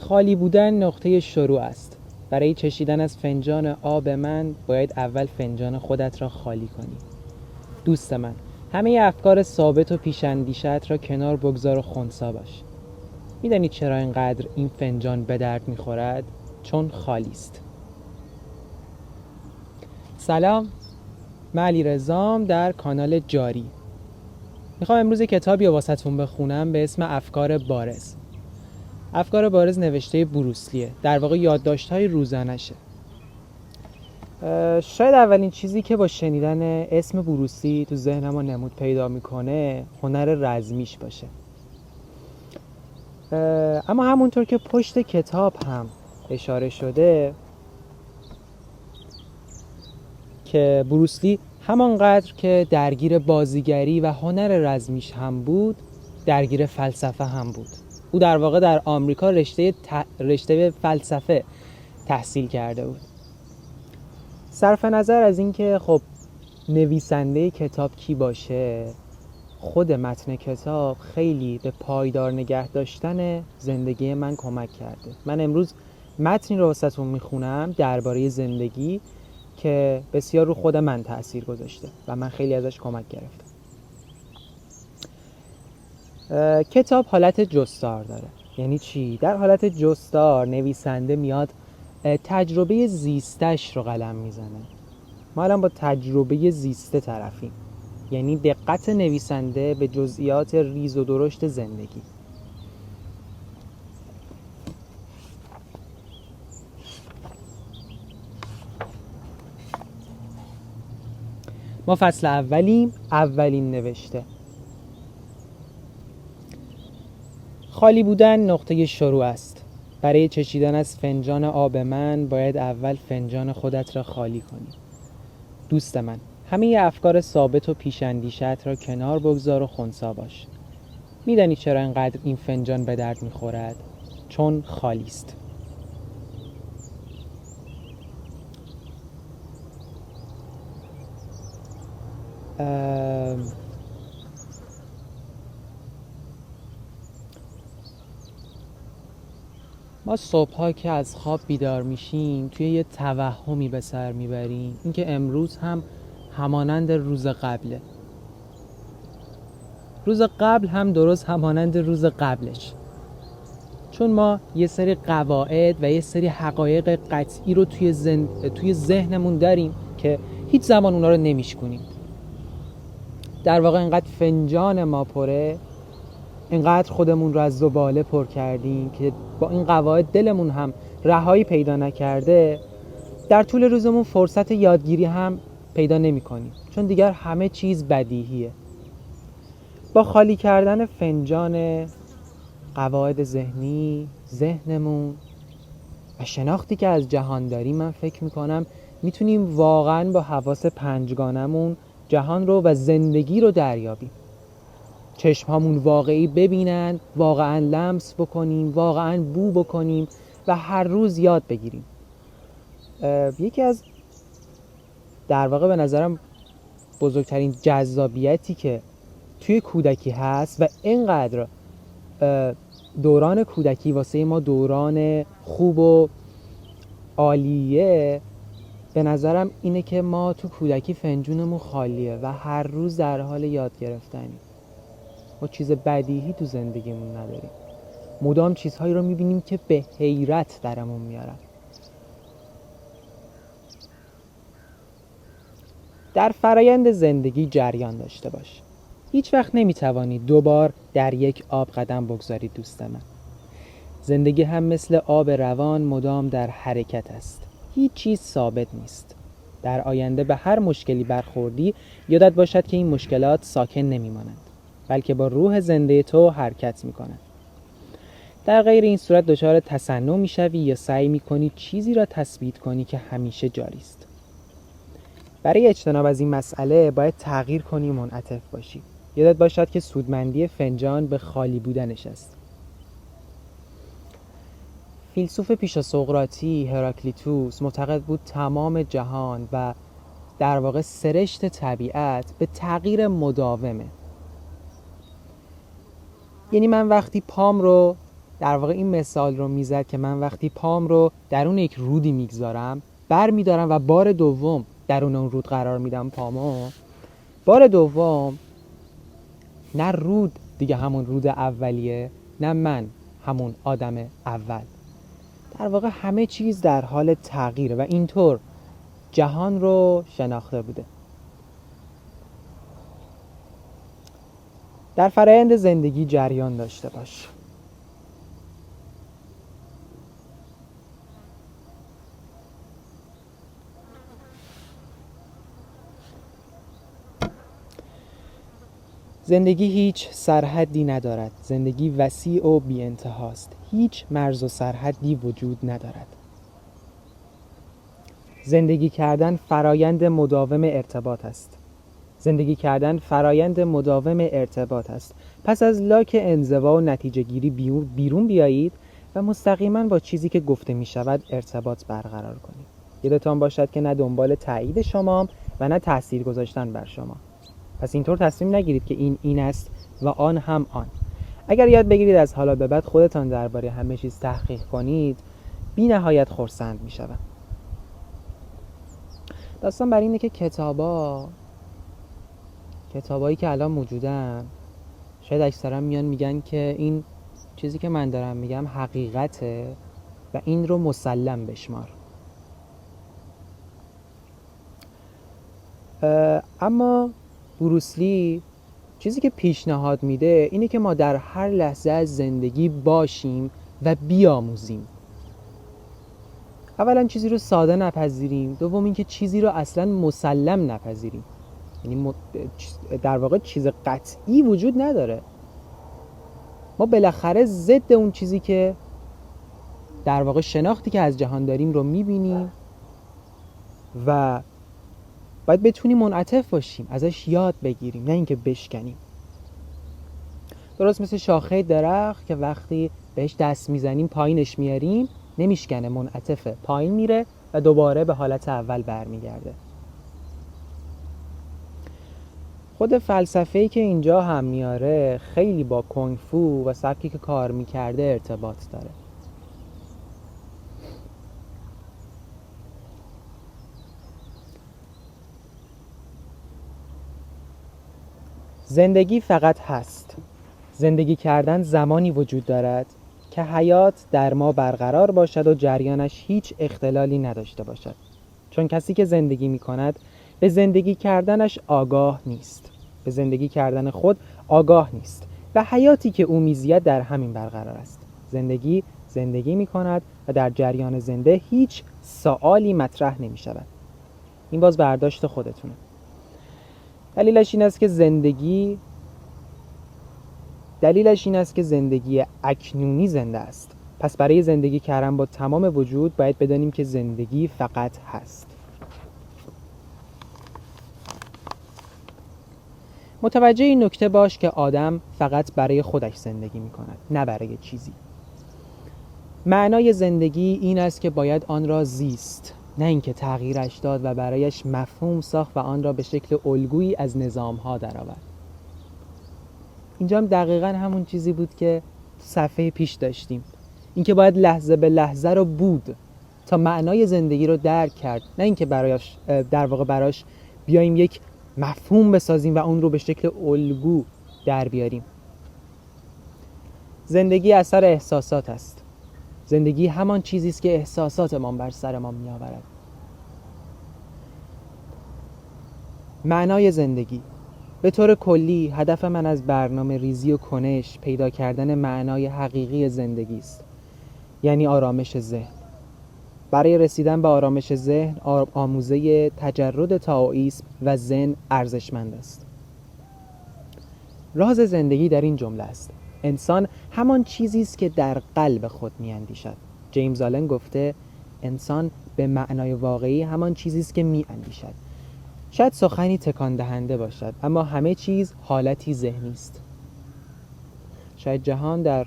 خالی بودن نقطه شروع است. برای چشیدن از فنجان آب من باید اول فنجان خودت را خالی کنی. دوست من، همه افکار ثابت و پیش‌اندیشه‌ات را کنار بگذار و خنثی باش. میدانی چرا اینقدر این فنجان به درد میخورد؟ چون خالی است. سلام، من علیرضام در کانال جاری. میخوام امروز کتابی رو واسهتون بخونم به اسم افکار بارز. افکار بارز نوشته بروسلیه، در واقع یادداشت‌های روزانشه. شاید اولین چیزی که با شنیدن اسم بروسلی تو ذهن ما نمود پیدا میکنه هنر رزمیش باشه. اما همونطور که پشت کتاب هم اشاره شده که بروسلی همانقدر که درگیر بازیگری و هنر رزمیش هم بود، درگیر فلسفه هم بود. او در واقع در آمریکا رشته فلسفه تحصیل کرده بود. صرف نظر از اینکه خب نویسنده کتاب کی باشه، خود متن کتاب خیلی به پایدار نگه داشتن زندگی من کمک کرده. من امروز متنی رو واسهتون میخونم درباره زندگی که بسیار رو خود من تأثیر گذاشته و من خیلی ازش کمک گرفتم. کتاب حالت جستار داره. یعنی چی؟ در حالت جستار نویسنده میاد تجربه زیستش رو قلم میزنه. ما الان با تجربه زیسته طرفیم، یعنی دقت نویسنده به جزئیات ریز و درشت زندگی. ما فصل اولین نوشته. خالی بودن نقطه شروع است. برای چشیدن از فنجان آب من باید اول فنجان خودت را خالی کنی. دوست من، همه افکار ثابت و پیش‌اندیشه‌ات را کنار بگذار و خنثی باش. میدانی چرا اینقدر این فنجان به درد میخورد؟ چون خالی است. ما صبح‌ها که از خواب بیدار میشیم توی یه توهمی به سر میبریم، اینکه امروز هم همانند روز قبله. روز قبل هم درست همانند روز قبلش. چون ما یه سری قواعد و یه سری حقایق قطعی رو توی ذهنمون داریم که هیچ زمان اونا رو نمیشکنیم. در واقع اینقدر فنجان ما پره، اینقدر خودمون رو از زباله پر کردیم که با این قواعد دلمون هم رهایی پیدا نکرده، در طول روزمون فرصت یادگیری هم پیدا نمی کنیم، چون دیگر همه چیز بدیهیه. با خالی کردن فنجان قواعد ذهنمون و شناختی که از جهان داریم، من فکر میکنم میتونیم واقعا با حواس پنجگانمون جهان رو و زندگی رو دریابیم. چشمهامون واقعی ببینن، واقعا لمس بکنیم، واقعا بو بکنیم و هر روز یاد بگیریم. یکی از در واقع به نظرم بزرگترین جذابیتی که توی کودکی هست و اینقدر دوران کودکی واسه ما دوران خوب و عالیه، به نظرم اینه که ما تو کودکی فنجونمون خالیه و هر روز در حال یاد گرفتنیم. ما چیز بدیهی تو زندگیمون نداریم. مدام چیزهایی رو میبینیم که به حیرت درمون میارن. در فرایند زندگی جریان داشته باش. هیچ وقت نمیتوانی دوبار در یک آب قدم بگذاری دوست من. زندگی هم مثل آب روان مدام در حرکت است. هیچ چیز ثابت نیست. در آینده به هر مشکلی برخوردی، یادت باشد که این مشکلات ساکن نمیمانند، بلکه با روح زنده تو حرکت میکنند. در غیر این صورت دچار تصنع میشوی یا سعی میکنی چیزی را تثبیت کنی که همیشه جاری است. برای اجتناب از این مسئله باید تغییر کنی و منعطف باشی. یادت باشد که سودمندی فنجان به خالی بودنش است. فیلسوف پیشا سقراطی هراکلیتوس معتقد بود تمام جهان و در واقع سرشت طبیعت به تغییر مداومه. یعنی من وقتی پام رو در واقع این مثال رو میزد که من وقتی پام رو درون یک رودی میگذارم، بر میدارم و بار دوم درون اون رود قرار میدم پامو، بار دوم نه رود دیگه همون رود اولیه، نه من همون آدم اول. در واقع همه چیز در حال تغییره و اینطور جهان رو شناخته بوده. در فرآیند زندگی جریان داشته باش. زندگی هیچ سرحدی ندارد. زندگی وسیع و بی انتهاست. هیچ مرز و سرحدی وجود ندارد. زندگی کردن فرایند مداوم ارتباط است. زندگی کردن فرایند مداوم ارتباط است. پس از لاک انزوا و نتیجه گیری بیرون بیایید و مستقیما با چیزی که گفته می شود ارتباط برقرار کنید. یادتان باشد که نه دنبال تایید شما و نه تأثیر گذاشتن بر شما. پس اینطور تصمیم نگیرید که این است و آن هم آن. اگر یاد بگیرید از حالا به بعد خودتان درباره همه چیز تحقیق کنید، بی نهایت خرسند می شوم. داستان بر اینه که کتابایی که الان موجودن، شاید اکثرا میان میگن که این چیزی که من دارم میگم حقیقته و این رو مسلم بشمار. اما بروسلی چیزی که پیشنهاد میده اینه که ما در هر لحظه از زندگی باشیم و بیاموزیم. اولا چیزی رو ساده نپذیریم، دوم اینکه چیزی رو اصلا مسلم نپذیریم. یعنی در واقع چیز قطعی وجود نداره. ما بالاخره ضد اون چیزی که در واقع شناختی که از جهان داریم رو میبینیم و باید بتونیم منعطف باشیم، ازش یاد بگیریم، نه اینکه بشکنیم. درست مثل شاخه درخت که وقتی بهش دست میزنیم پایینش میاریم، نمیشکنه، منعطفه، پایین میره و دوباره به حالت اول برمیگرده. خود فلسفه‌ای که اینجا هم میاره خیلی با کنگ فو و سبکی که کار میکرده ارتباط داره. زندگی فقط هست. زندگی کردن زمانی وجود دارد که حیات در ما برقرار باشد و جریانش هیچ اختلالی نداشته باشد. چون کسی که زندگی می کند به زندگی کردنش آگاه نیست. به زندگی کردن خود آگاه نیست و حیاتی که او میزید در همین برقرار است. زندگی می کند و در جریان زنده هیچ سوالی مطرح نمی شود. این باز برداشت خودتونه. دلیلش این است که زندگی اکنونی زنده است. پس برای زندگی کردن با تمام وجود باید بدانیم که زندگی فقط هست. متوجه این نکته باش که آدم فقط برای خودش زندگی می کند، نه برای چیزی. معنای زندگی این است که باید آن را زیست، نه اینکه تغییرش داد و برایش مفهوم ساخت و آن را به شکل الگویی از نظام‌ها درآورد. اینجا هم دقیقاً همون چیزی بود که صفحه پیش داشتیم. اینکه باید لحظه به لحظه رو بود تا معنای زندگی رو درک کرد، نه اینکه براش بیایم یک مفهوم بسازیم و اون رو به شکل الگو در بیاریم. زندگی اثر احساسات است. زندگی همان چیزی است که احساساتمان بر سرمان می‌آورد. معنای زندگی به طور کلی هدف من از برنامه ریزی و کنش پیدا کردن معنای حقیقی زندگی است، یعنی آرامش ذهن. برای رسیدن به آرامش ذهن آموزه تجرد تائوئیسم و زن ارزشمند است. راز زندگی در این جمله است: انسان همان چیزی است که در قلب خود می‌اندیشد. جیمز آلن گفته انسان به معنای واقعی همان چیزی است که می‌اندیشد. شاید سخنی تکان دهنده باشد، اما همه چیز حالتی ذهنی است. شاید جهان در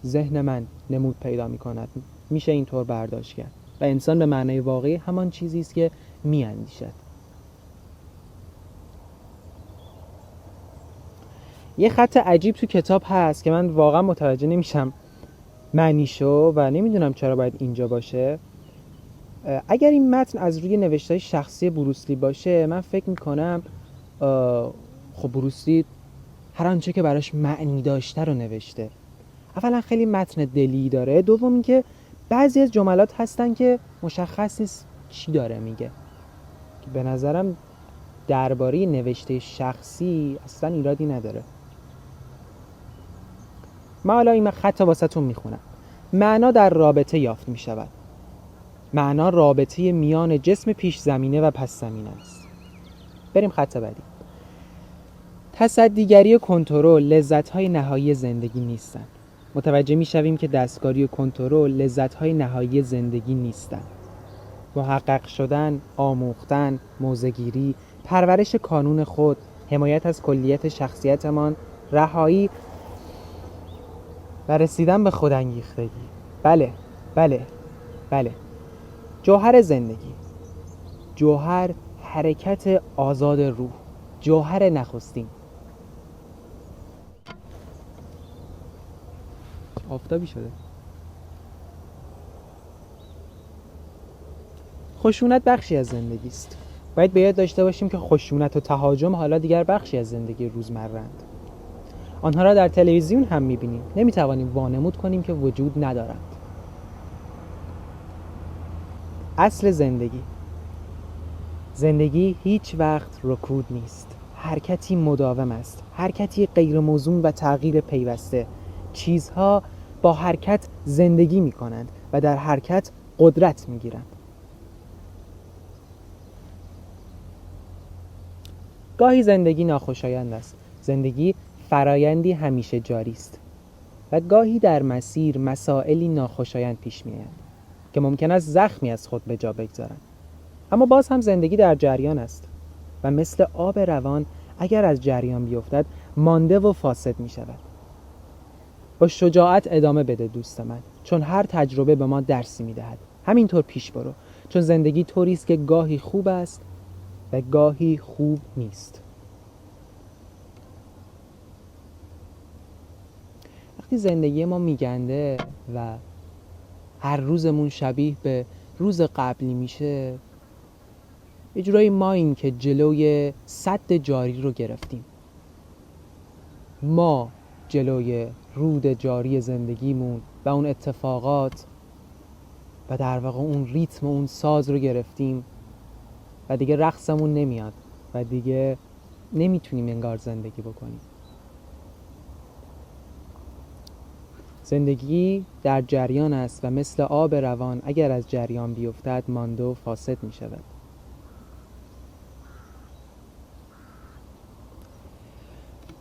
ذهن من نمود پیدا می‌کند، میشه اینطور برداشت کرد، و انسان به معنای واقعی همان چیزی است که می‌اندیشد. یه خط عجیب تو کتاب هست که من واقعا متوجه نمیشم معنیشو و نمیدونم چرا باید اینجا باشه. اگر این متن از روی نوشته‌های شخصی بروسلی باشه، من فکر میکنم خب بروسلی هر آنچه که براش معنی داشته رو نوشته. اولا خیلی متن دلی داره، دوم اینکه بعضی از جملات هستن که مشخص نیست چی داره میگه، که به نظرم درباره نوشته شخصی اصلا ایرادی نداره. من حالا این خط واسهتون میخونم. معنا در رابطه یافت میشود. معنا رابطه میان جسم پیش زمینه و پس زمینه است. بریم خط بعدی. تصدیگری و کنترل لذت‌های نهایی زندگی نیستند. متوجه میشویم که دستکاری و کنترل لذت‌های نهایی زندگی نیستند. محقق شدن، آموختن، موضع‌گیری، پرورش کانون خود، حمایت از کلیت شخصیتمان، رهایی و رسیدن به خودانگیختگی. بله، بله، بله. جوهر زندگی، جوهر حرکت آزاد روح، جوهر نخستین. آفتابی شده. خشونت بخشی از زندگی است. باید به یاد داشته باشیم که خشونت و تهاجم حالا دیگر بخشی از زندگی روزمره‌اند. آنها را در تلویزیون هم می‌بینیم. نمی‌توانیم وانمود کنیم که وجود ندارند. اصل زندگی. زندگی هیچ وقت رکود نیست. حرکتی مداوم است. حرکتی غیر موزون و تغییر پیوسته. چیزها با حرکت زندگی می‌کنند و در حرکت قدرت می‌گیرند. گاهی زندگی ناخوشایند است. زندگی فرایندی همیشه جاری است و گاهی در مسیر مسائلی ناخوشایند پیش می‌آیند که ممکن است زخمی از خود به جا بگذارند. اما باز هم زندگی در جریان است و مثل آب روان اگر از جریان بیفتد مانده و فاسد می‌شود. با شجاعت ادامه بده دوست من، چون هر تجربه به ما درسی می‌دهد. همینطور پیش برو، چون زندگی طوری است که گاهی خوب است و گاهی خوب نیست. وقتی زندگی ما میگنده و هر روزمون شبیه به روز قبلی میشه، یه جورایی ما این که جلوی سد جاری رو گرفتیم. ما جلوی رود جاری زندگیمون و اون اتفاقات و در واقع اون ریتم و اون ساز رو گرفتیم و دیگه رقصمون نمیاد و دیگه نمیتونیم انگار زندگی بکنیم. زندگی در جریان است و مثل آب روان اگر از جریان بیفتد مانده و فاسد می شود.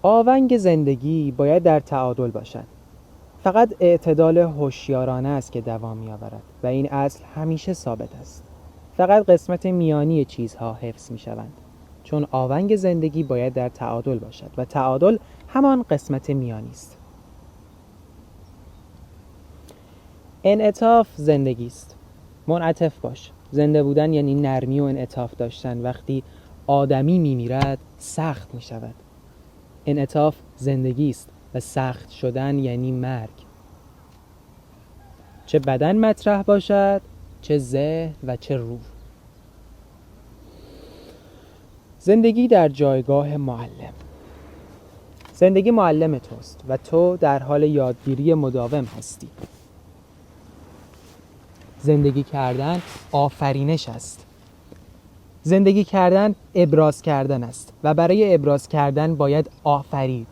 آونگ زندگی باید در تعادل باشد. فقط اعتدال هوشیارانه است که دوام می آورد و این اصل همیشه ثابت است. فقط قسمت میانی چیزها حفظ می شوند، چون آونگ زندگی باید در تعادل باشد و تعادل همان قسمت میانی است. انعطاف زندگی است. منعطف باش. زنده بودن یعنی نرمی و انعطاف داشتن. وقتی آدمی میمیرد سخت می شود. انعطاف زندگی است و سخت شدن یعنی مرگ. چه بدن مطرح باشد، چه ذهن و چه روح. زندگی در جایگاه معلم. زندگی معلم توست و تو در حال یادگیری مداوم هستی. زندگی کردن آفرینش است. زندگی کردن ابراز کردن است و برای ابراز کردن باید آفرید.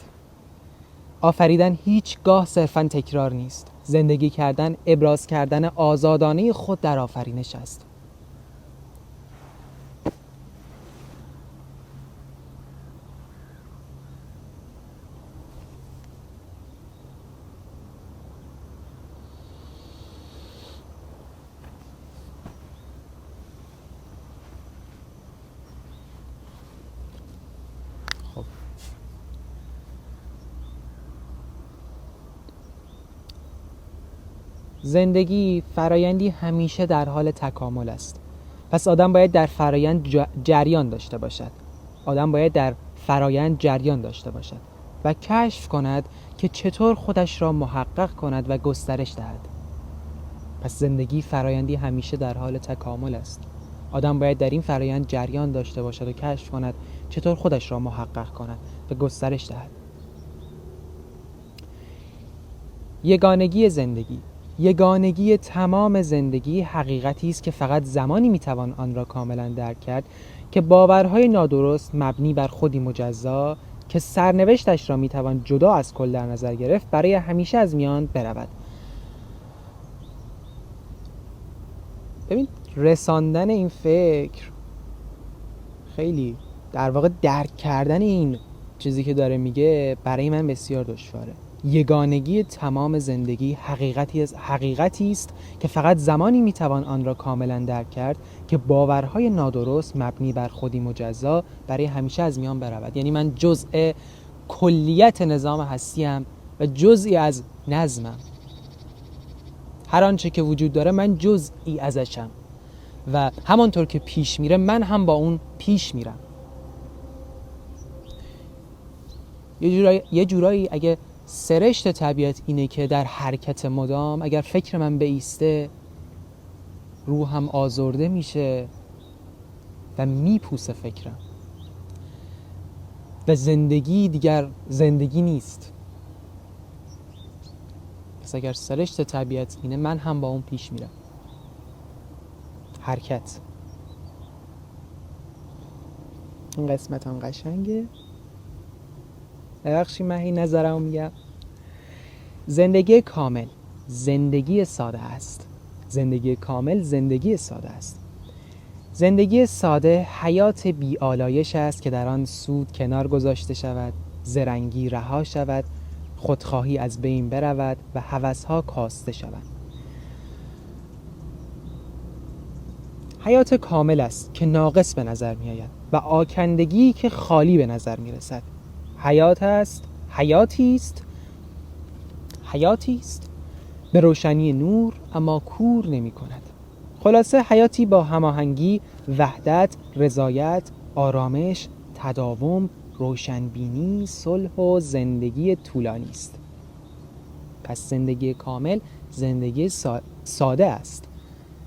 آفریدن هیچگاه صرفاً تکرار نیست. زندگی کردن ابراز کردن آزادانه خود در آفرینش است. زندگی فرایندی همیشه در حال تکامل است. پس آدم باید در فرایند جریان داشته باشد. و کشف کند که چطور خودش را محقق کند و گسترش دهد. پس زندگی فرایندی همیشه در حال تکامل است. آدم باید در این فرایند جریان داشته باشد و کشف کند چطور خودش را محقق کند و گسترش دهد. یگانگی تمام زندگی حقیقتی است که فقط زمانی میتوان آن را کاملا درک کرد که باورهای نادرست مبنی بر خودی مجزا که سرنوشتش را میتوان جدا از کل در نظر گرفت برای همیشه از میان برود. ببین، رساندن این فکر خیلی، در واقع درک کردن این چیزی که داره میگه برای من بسیار دشواره. یگانگی تمام زندگی حقیقتی است که فقط زمانی میتوان آن را کاملا درک کرد که باورهای نادرست مبنی بر خودی مجزا برای همیشه از میان برود. یعنی من جزء کلیت نظام هستیم و جزئی از نظمم. هر آنچه که وجود داره من جزئی ازشم و همانطور که پیش میره من هم با اون پیش میرم. یه جورایی اگه سرشت طبیعت اینه که در حرکت مدام، اگر فکر من بایسته روحم آزرده میشه و میپوسه فکرم و زندگی دیگر زندگی نیست. پس اگر سرشت طبیعت اینه من هم با اون پیش میرم. حرکت. این قسمت هم قشنگه. ببخشید من این نظرمو میگم. زندگی کامل زندگی ساده است. زندگی کامل زندگی ساده است. زندگی ساده حیات بی آلایش است که در آن سود کنار گذاشته شود، زرنگی رها شود، خودخواهی از بین برود و هوس‌ها کاسته شوند. حیات کامل است که ناقص به نظر می آید و آکندگی که خالی به نظر می رسد. حیاتی است به روشنی نور اما کور نمی کند. خلاصه حیاتی با هماهنگی، وحدت، رضایت، آرامش، تداوم، روشنبینی، صلح و زندگی طولانی است. پس زندگی کامل زندگی ساده است.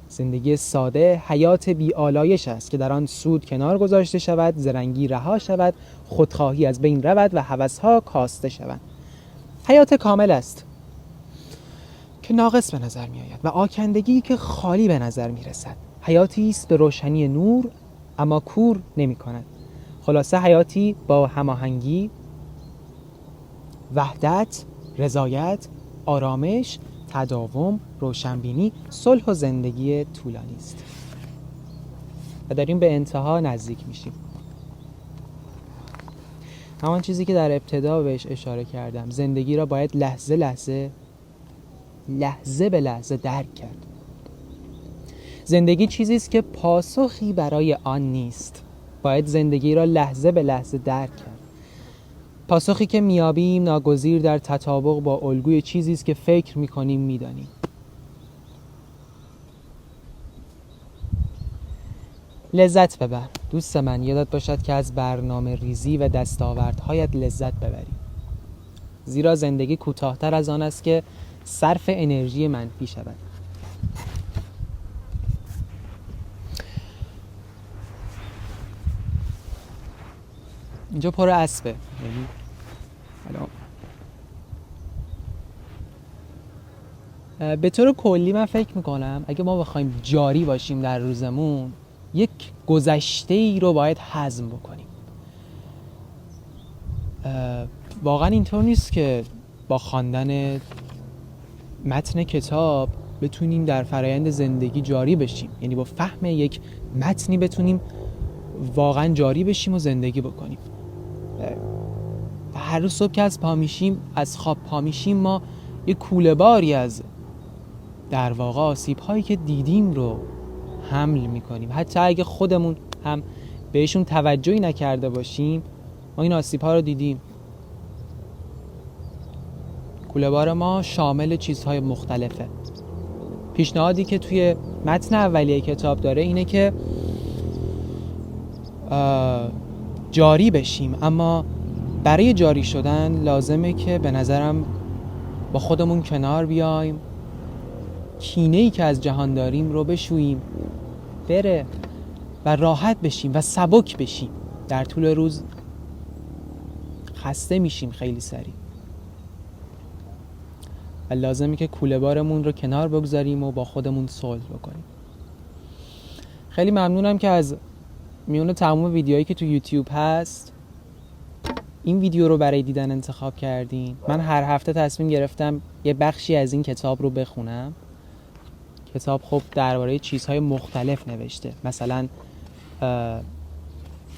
زندگی ساده حیات بی آلایش است که در آن سود کنار گذاشته شود، زرنگی رها شود، خودخواهی از بین رود و هوس‌ها کاسته شوند. حیات کامل است که ناقص به نظر می آید و آکندگی که خالی به نظر می رسد. حیاتی است به روشنی نور اما کور نمی کند. خلاصه حیاتی با هماهنگی، وحدت، رضایت، آرامش، تداوم، روشنبینی، صلح و زندگی طولانی است. و داریم به انتها نزدیک میشیم. همان چیزی که در ابتدا بهش اشاره کردم، زندگی را باید لحظه به لحظه درک کرد. زندگی چیزی است که پاسخی برای آن نیست. باید زندگی را لحظه به لحظه درک کرد. پاسخی که میابیم ناگزیر در تطابق با الگوی چیزی است که فکر میکنیم میدانیم. لذت ببر دوست من، یادت باشد که از برنامه ریزی و دستاوردهایت لذت ببری، زیرا زندگی کوتاه‌تر از آن است که صرف انرژی منفی شود. اینجا پر اسبه، یعنی به طور کلی من فکر میکنم اگه ما بخوایم جاری باشیم در روزمون، یک گذشته ای رو باید هضم بکنیم. واقعا اینطور نیست که با خواندن متن کتاب بتونیم در فرایند زندگی جاری بشیم، یعنی با فهم یک متنی بتونیم واقعا جاری بشیم و زندگی بکنیم. هر روز صبح که از خواب پا میشیم ما یک کوله باری از در واقع آسیب هایی که دیدیم رو حمل میکنیم. حتی اگه خودمون هم بهشون توجهی نکرده باشیم، ما این آسیب ها رو دیدیم. کوله بار ما شامل چیزهای مختلفه. پیشنهادی که توی متن اولیه کتاب داره اینه که جاری بشیم، اما برای جاری شدن لازمه که به نظرم با خودمون کنار بیایم، کینه‌ای که از جهان داریم رو بشوییم بره و راحت بشیم و سبک بشیم. در طول روز خسته میشیم خیلی سریع و لازمه که کوله بارمون رو کنار بگذاریم و با خودمون صلح بکنیم. خیلی ممنونم که از میون تمام ویدیوهایی که تو یوتیوب هست این ویدیو رو برای دیدن انتخاب کردین. من هر هفته تصمیم گرفتم یه بخشی از این کتاب رو بخونم. کتاب خب درباره چیزهای مختلف نوشته، مثلا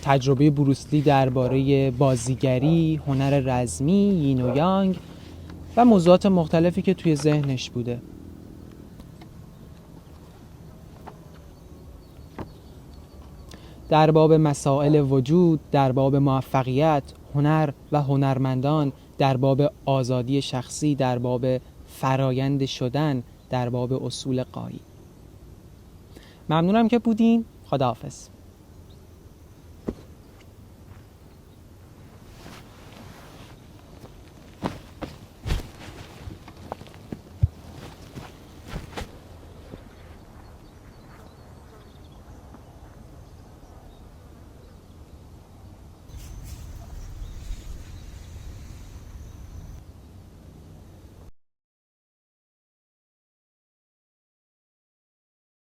تجربه بروس لی درباره بازیگری، هنر رزمی، یین و یانگ و موضوعات مختلفی که توی ذهنش بوده. در باب مسائل وجود، در باب موفقیت، هنر و هنرمندان، در باب آزادی شخصی، در باب فرایند شدن، در باب اصول غایی. ممنونم که بودین. خداحافظ.